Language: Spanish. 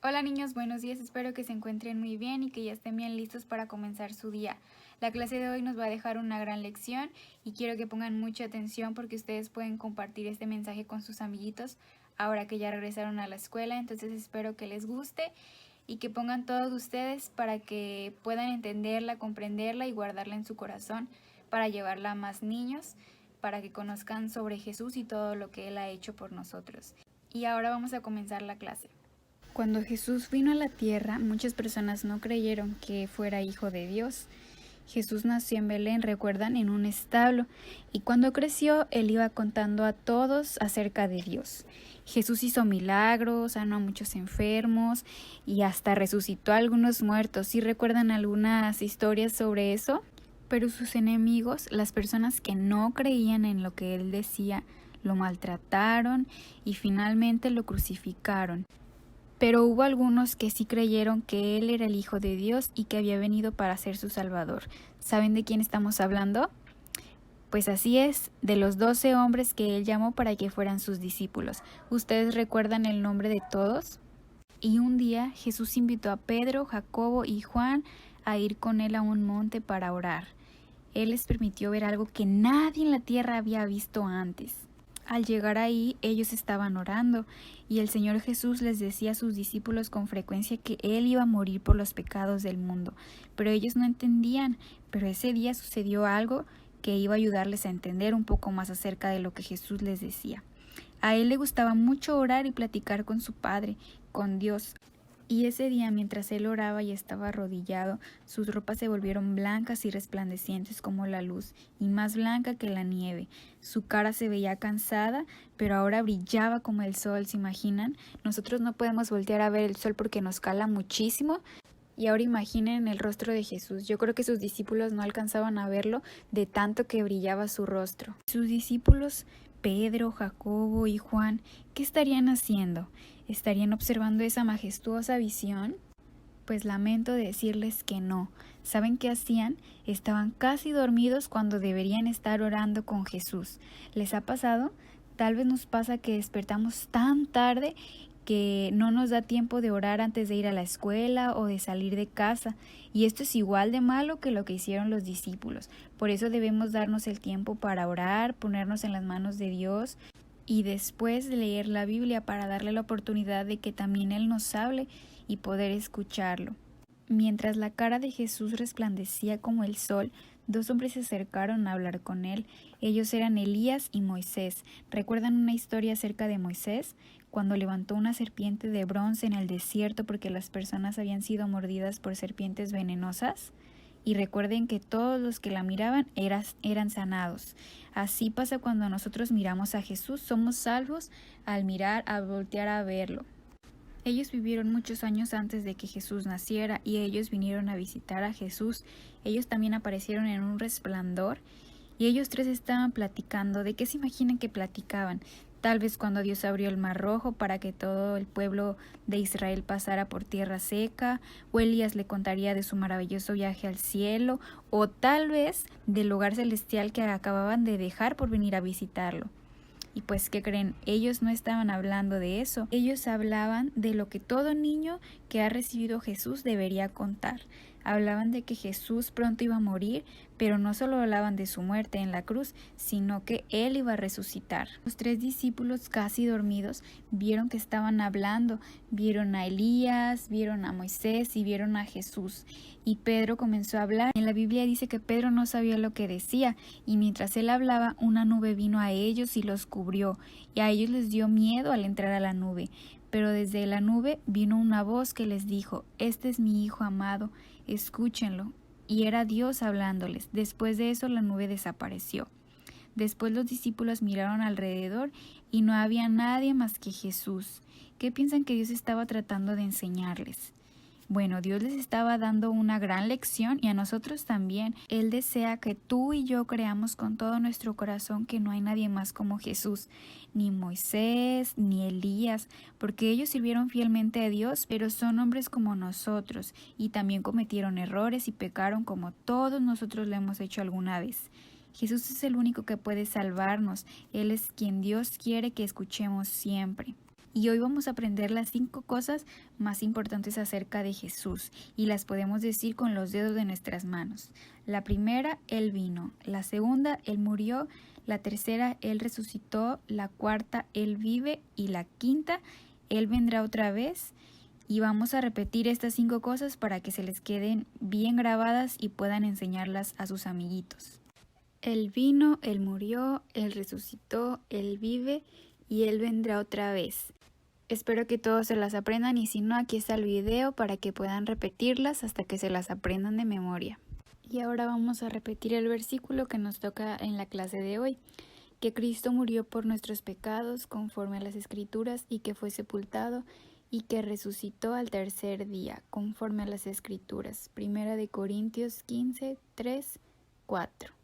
Hola niños, buenos días, espero que se encuentren muy bien y que ya estén bien listos para comenzar su día. La clase de hoy nos va a dejar una gran lección y quiero que pongan mucha atención porque ustedes pueden compartir este mensaje con sus amiguitos ahora que ya regresaron a la escuela, entonces espero que les guste y que pongan todos ustedes para que puedan entenderla, comprenderla y guardarla en su corazón para llevarla a más niños, para que conozcan sobre Jesús y todo lo que Él ha hecho por nosotros. Y ahora vamos a comenzar la clase. Cuando Jesús vino a la tierra, muchas personas no creyeron que fuera hijo de Dios. Jesús nació en Belén, recuerdan, en un establo, y cuando creció, él iba contando a todos acerca de Dios. Jesús hizo milagros, sanó a muchos enfermos y hasta resucitó a algunos muertos. ¿Sí recuerdan algunas historias sobre eso? Pero sus enemigos, las personas que no creían en lo que él decía, lo maltrataron y finalmente lo crucificaron. Pero hubo algunos que sí creyeron que Él era el Hijo de Dios y que había venido para ser su Salvador. ¿Saben de quién estamos hablando? Pues así es, de los 12 hombres que Él llamó para que fueran sus discípulos. ¿Ustedes recuerdan el nombre de todos? Y un día Jesús invitó a Pedro, Jacobo y Juan a ir con Él a un monte para orar. Él les permitió ver algo que nadie en la tierra había visto antes. Al llegar ahí, ellos estaban orando, y el Señor Jesús les decía a sus discípulos con frecuencia que Él iba a morir por los pecados del mundo, pero ellos no entendían. Pero ese día sucedió algo que iba a ayudarles a entender un poco más acerca de lo que Jesús les decía. A Él le gustaba mucho orar y platicar con su Padre, con Dios. Y ese día, mientras él oraba y estaba arrodillado, sus ropas se volvieron blancas y resplandecientes como la luz, y más blanca que la nieve. Su cara se veía cansada, pero ahora brillaba como el sol, ¿se imaginan? Nosotros no podemos voltear a ver el sol porque nos cala muchísimo. Y ahora imaginen el rostro de Jesús. Yo creo que sus discípulos no alcanzaban a verlo de tanto que brillaba su rostro. Sus discípulos, Pedro, Jacobo y Juan, ¿qué estarían haciendo? ¿Estarían observando esa majestuosa visión? Pues lamento decirles que no. ¿Saben qué hacían? Estaban casi dormidos cuando deberían estar orando con Jesús. ¿Les ha pasado? Tal vez nos pasa que despertamos tan tarde que no nos da tiempo de orar antes de ir a la escuela o de salir de casa. Y esto es igual de malo que lo que hicieron los discípulos. Por eso debemos darnos el tiempo para orar, ponernos en las manos de Dios y después leer la Biblia para darle la oportunidad de que también Él nos hable y poder escucharlo. Mientras la cara de Jesús resplandecía como el sol, dos hombres se acercaron a hablar con él. Ellos eran Elías y Moisés. ¿Recuerdan una historia acerca de Moisés? Cuando levantó una serpiente de bronce en el desierto porque las personas habían sido mordidas por serpientes venenosas. Y recuerden que todos los que la miraban eran sanados. Así pasa cuando nosotros miramos a Jesús, somos salvos al mirar, al voltear a verlo. Ellos vivieron muchos años antes de que Jesús naciera y ellos vinieron a visitar a Jesús. Ellos también aparecieron en un resplandor y ellos tres estaban platicando. ¿De qué se imaginan que platicaban? Tal vez cuando Dios abrió el mar rojo para que todo el pueblo de Israel pasara por tierra seca, o Elías le contaría de su maravilloso viaje al cielo, o tal vez del lugar celestial que acababan de dejar por venir a visitarlo. Y pues, ¿qué creen? Ellos no estaban hablando de eso. Ellos hablaban de lo que todo niño que ha recibido Jesús debería contar. Hablaban de que Jesús pronto iba a morir, pero no solo hablaban de su muerte en la cruz, sino que Él iba a resucitar. Los tres discípulos, casi dormidos, vieron que estaban hablando. Vieron a Elías, vieron a Moisés y vieron a Jesús. Y Pedro comenzó a hablar. En la Biblia dice que Pedro no sabía lo que decía, y mientras él hablaba, una nube vino a ellos y los cubrió, y a ellos les dio miedo al entrar a la nube. Pero desde la nube vino una voz que les dijo: «Este es mi Hijo amado, escúchenlo». Y era Dios hablándoles. Después de eso la nube desapareció. Después los discípulos miraron alrededor y no había nadie más que Jesús. ¿Qué piensan que Dios estaba tratando de enseñarles? Bueno, Dios les estaba dando una gran lección y a nosotros también. Él desea que tú y yo creamos con todo nuestro corazón que no hay nadie más como Jesús, ni Moisés, ni Elías, porque ellos sirvieron fielmente a Dios, pero son hombres como nosotros y también cometieron errores y pecaron como todos nosotros lo hemos hecho alguna vez. Jesús es el único que puede salvarnos. Él es quien Dios quiere que escuchemos siempre. Y hoy vamos a aprender las 5 cosas más importantes acerca de Jesús y las podemos decir con los dedos de nuestras manos. La primera, Él vino. La segunda, Él murió. La tercera, Él resucitó. La cuarta, Él vive. Y la quinta, Él vendrá otra vez. Y vamos a repetir estas 5 cosas para que se les queden bien grabadas y puedan enseñarlas a sus amiguitos. Él vino, Él murió, Él resucitó, Él vive y Él vendrá otra vez. Espero que todos se las aprendan y si no, aquí está el video para que puedan repetirlas hasta que se las aprendan de memoria. Y ahora vamos a repetir el versículo que nos toca en la clase de hoy. Que Cristo murió por nuestros pecados conforme a las Escrituras y que fue sepultado y que resucitó al tercer día conforme a las Escrituras. Primera de Corintios 15, 3, 4.